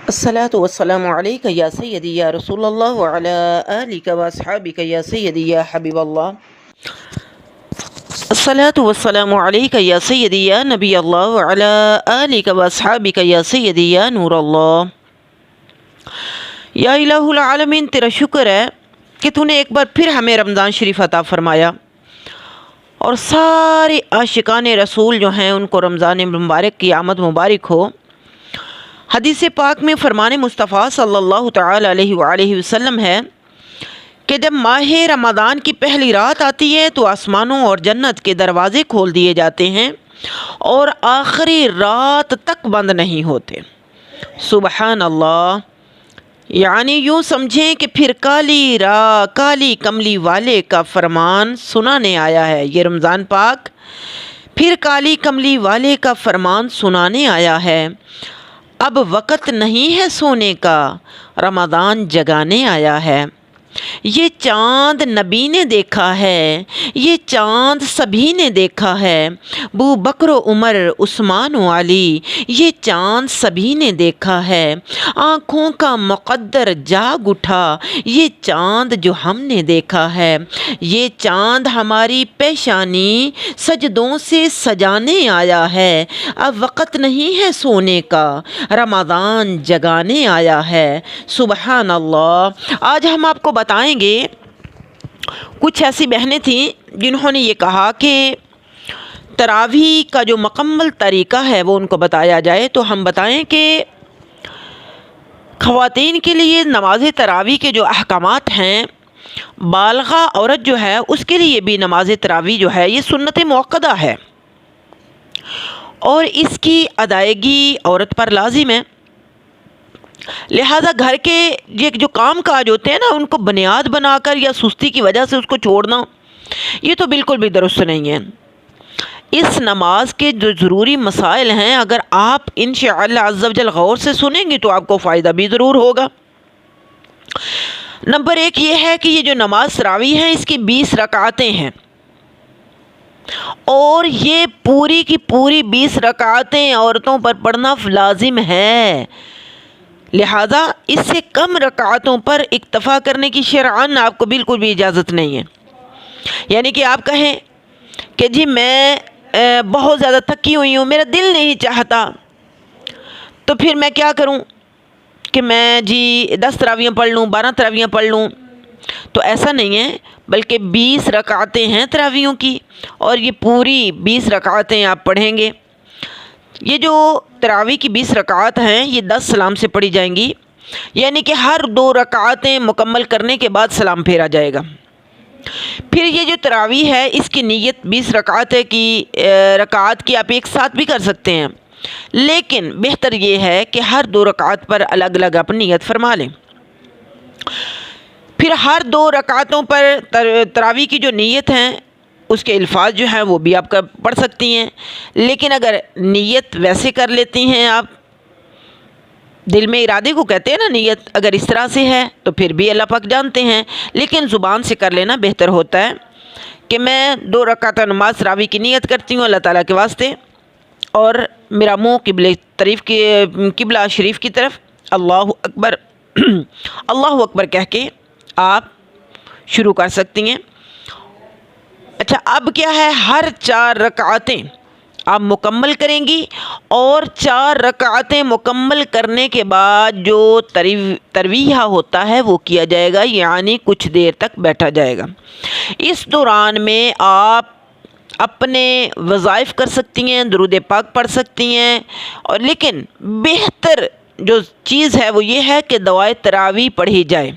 الصلاة والسلام عليك يا سيدي يا رسول الله وعلى آلك وأصحابك يا سيدي يا حبيب الله. الصلاة والسلام عليك يا سيدي يا نبي الله وعلى آلك وأصحابك يا سيدي يا نور الله. یا الہ العالمین، تیرا شکر ہے کہ تو نے ایک بار پھر ہمیں رمضان شریف عطا فرمایا اور سارے عاشقان رسول جو ہیں ان کو رمضان مبارک کی آمد مبارک ہو۔ حدیث پاک میں فرمان مصطفیٰ صلی اللہ تعالی علیہ وآلہ وسلم ہے کہ جب ماہ رمضان کی پہلی رات آتی ہے تو آسمانوں اور جنت کے دروازے کھول دیے جاتے ہیں اور آخری رات تک بند نہیں ہوتے۔ سبحان اللہ! یعنی یوں سمجھیں کہ پھر کالی کملی والے کا فرمان سنانے آیا ہے۔ یہ رمضان پاک پھر کالی کملی والے کا فرمان سنانے آیا ہے۔ اب وقت نہیں ہے سونے کا، رمضان جگانے آیا ہے۔ یہ چاند نبی نے دیکھا ہے، یہ چاند سبھی نے دیکھا ہے، ابو بکر و عمر عثمان و علی، یہ چاند سبھی نے دیکھا ہے۔ آنکھوں کا مقدر جاگ اٹھا، یہ چاند جو ہم نے دیکھا ہے۔ یہ چاند ہماری پیشانی سجدوں سے سجانے آیا ہے۔ اب وقت نہیں ہے سونے کا، رمضان جگانے آیا ہے۔ سبحان اللہ! آج ہم آپ کو بتائیں گے، کچھ ایسی بہنیں تھیں جنہوں نے یہ کہا کہ تراویح کا جو مکمل طریقہ ہے وہ ان کو بتایا جائے، تو ہم بتائیں کہ خواتین کے لیے نماز تراویح کے جو احکامات ہیں، بالغہ عورت جو ہے اس کے لیے بھی نماز تراویح جو ہے یہ سنت موقدہ ہے اور اس کی ادائیگی عورت پر لازم ہے۔ لہٰذا گھر کے یہ جو کام کاج ہوتے ہیں نا، ان کو بنیاد بنا کر یا سستی کی وجہ سے اس کو چھوڑنا، یہ تو بالکل بھی درست نہیں ہے۔ اس نماز کے جو ضروری مسائل ہیں، اگر آپ انشاءاللہ عز و جل غور سے سنیں گے تو آپ کو فائدہ بھی ضرور ہوگا۔ نمبر 1 یہ ہے کہ یہ جو نماز تراویح ہے اس کی 20 رکعتیں ہیں اور یہ پوری کی پوری 20 رکعتیں عورتوں پر پڑھنا لازم ہے۔ لہٰذا اس سے کم رکعتوں پر اکتفا کرنے کی شرعاً آپ کو بالکل بھی اجازت نہیں ہے۔ یعنی کہ آپ کہیں کہ جی میں بہت زیادہ تھکی ہوئی ہوں، میرا دل نہیں چاہتا، تو پھر میں کیا کروں کہ میں 10 تراویح پڑھ لوں، 12 تراویح پڑھ لوں، تو ایسا نہیں ہے، بلکہ 20 رکعتیں ہیں تراویحوں کی اور یہ پوری 20 رکعتیں آپ پڑھیں گے۔ یہ جو تراویح کی 20 رکعات ہیں یہ 10 سلام سے پڑھی جائیں گی، یعنی کہ ہر 2 رکعتیں مکمل کرنے کے بعد سلام پھیرا جائے گا۔ پھر یہ جو تراویح ہے اس کی نیت 20 رکعات کی آپ ایک ساتھ بھی کر سکتے ہیں، لیکن بہتر یہ ہے کہ ہر 2 رکعت پر الگ الگ اپنی نیت فرما لیں۔ پھر ہر 2 رکعتوں پر تراویح کی جو نیت ہیں اس کے الفاظ جو ہیں وہ بھی آپ کا پڑھ سکتی ہیں، لیکن اگر نیت ویسے کر لیتی ہیں، آپ دل میں ارادے کو کہتے ہیں نا، نیت اگر اس طرح سے ہے تو پھر بھی اللہ پاک جانتے ہیں، لیکن زبان سے کر لینا بہتر ہوتا ہے کہ میں 2 رکعت نماز تراویح کی نیت کرتی ہوں اللہ تعالیٰ کے واسطے، اور میرا منہ قبلہ شریف کی طرف، اللہ اکبر اللہ اکبر کہہ کے آپ شروع کر سکتی ہیں۔ اچھا، اب کیا ہے، ہر 4 رکعتیں آپ مکمل کریں گی اور 4 رکعتیں مکمل کرنے کے بعد جو ترویہ ہوتا ہے وہ کیا جائے گا، یعنی کچھ دیر تک بیٹھا جائے گا۔ اس دوران میں آپ اپنے وظائف کر سکتی ہیں، درود پاک پڑھ سکتی ہیں، اور لیکن بہتر جو چیز ہے وہ یہ ہے کہ دعائے تراویح پڑھی جائے۔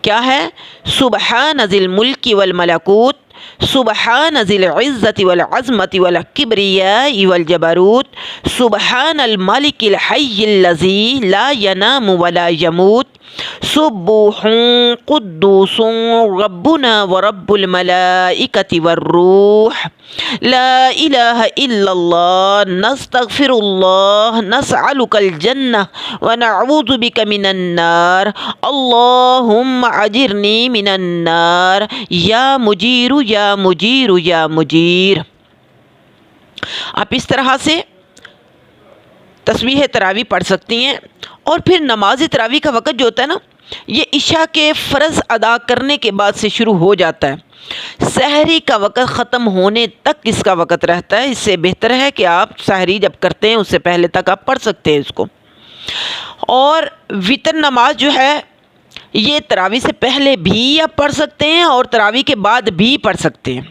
کیا ہے؟ سبحان ذی الملک والملکوت، سبحان ذی العزت والعظمت والکبریاء والجبروت، سبحان الملک الحی الذی لا ینام ولا یموت، سبوح قدوس ربنا ورب الملائکۃ والروح، لا الہ الا اللہ، نستغفر اللہ، نسألک الجنہ ونعوذ بک من النار، اللہم اجرنی من النار، یا مجیر یا مجیر یا مجیر۔ آپ اس طرح سے تسبیح تراویح پڑھ سکتی ہیں۔ اور پھر نماز تراویح کا وقت جو ہوتا ہے نا، یہ عشاء کے فرض ادا کرنے کے بعد سے شروع ہو جاتا ہے، سحری کا وقت ختم ہونے تک اس کا وقت رہتا ہے۔ اس سے بہتر ہے کہ آپ سحری جب کرتے ہیں اس سے پہلے تک آپ پڑھ سکتے ہیں اس کو۔ اور وتر نماز جو ہے یہ تراویح سے پہلے بھی آپ پڑھ سکتے ہیں اور تراویح کے بعد بھی پڑھ سکتے ہیں۔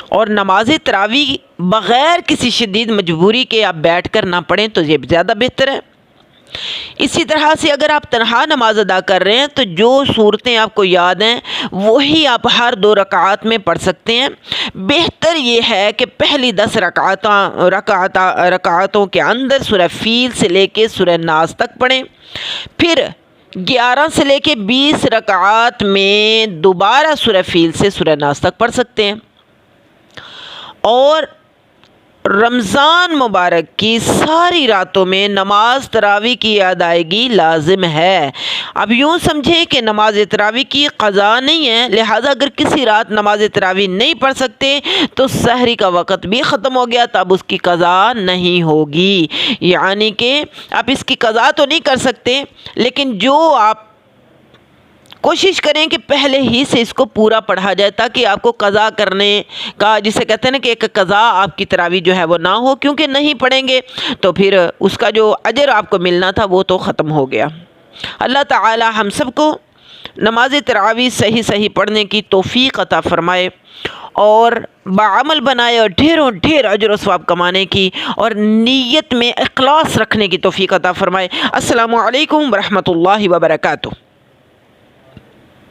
اور نماز تراویح بغیر کسی شدید مجبوری کے آپ بیٹھ کر نہ پڑھیں تو یہ زیادہ بہتر ہے۔ اسی طرح سے اگر آپ تنہا نماز ادا کر رہے ہیں تو جو صورتیں آپ کو یاد ہیں وہی آپ ہر 2 رکعات میں پڑھ سکتے ہیں۔ بہتر یہ ہے کہ پہلی 10 رکعاتوں کے اندر سورہ فیل سے لے کے سورہ ناس تک پڑھیں، پھر 11 سے لے کے 20 رکعات میں دوبارہ سورہ فیل سے سورہ ناس تک پڑھ سکتے ہیں۔ اور رمضان مبارک کی ساری راتوں میں نماز تراویح کی ادائیگی لازم ہے۔ اب یوں سمجھیں کہ نماز تراویح کی قضا نہیں ہے، لہٰذا اگر کسی رات نماز تراویح نہیں پڑھ سکتے تو سحری کا وقت بھی ختم ہو گیا، تب اس کی قضا نہیں ہوگی۔ یعنی کہ آپ اس کی قضا تو نہیں کر سکتے، لیکن جو آپ کوشش کریں کہ پہلے ہی سے اس کو پورا پڑھا جائے تاکہ آپ کو قضا کرنے کا، جسے کہتے ہیں نا کہ ایک قضا آپ کی تراویح جو ہے وہ نہ ہو، کیونکہ نہیں پڑھیں گے تو پھر اس کا جو اجر آپ کو ملنا تھا وہ تو ختم ہو گیا۔ اللہ تعالی ہم سب کو نماز تراویح صحیح پڑھنے کی توفیق عطا فرمائے اور بعمل بنائے اور ڈھیر اجر و ثواب کمانے کی اور نیت میں اخلاص رکھنے کی توفیق عطا فرمائے۔ السلام علیکم ورحمۃ اللہ وبرکاتہ۔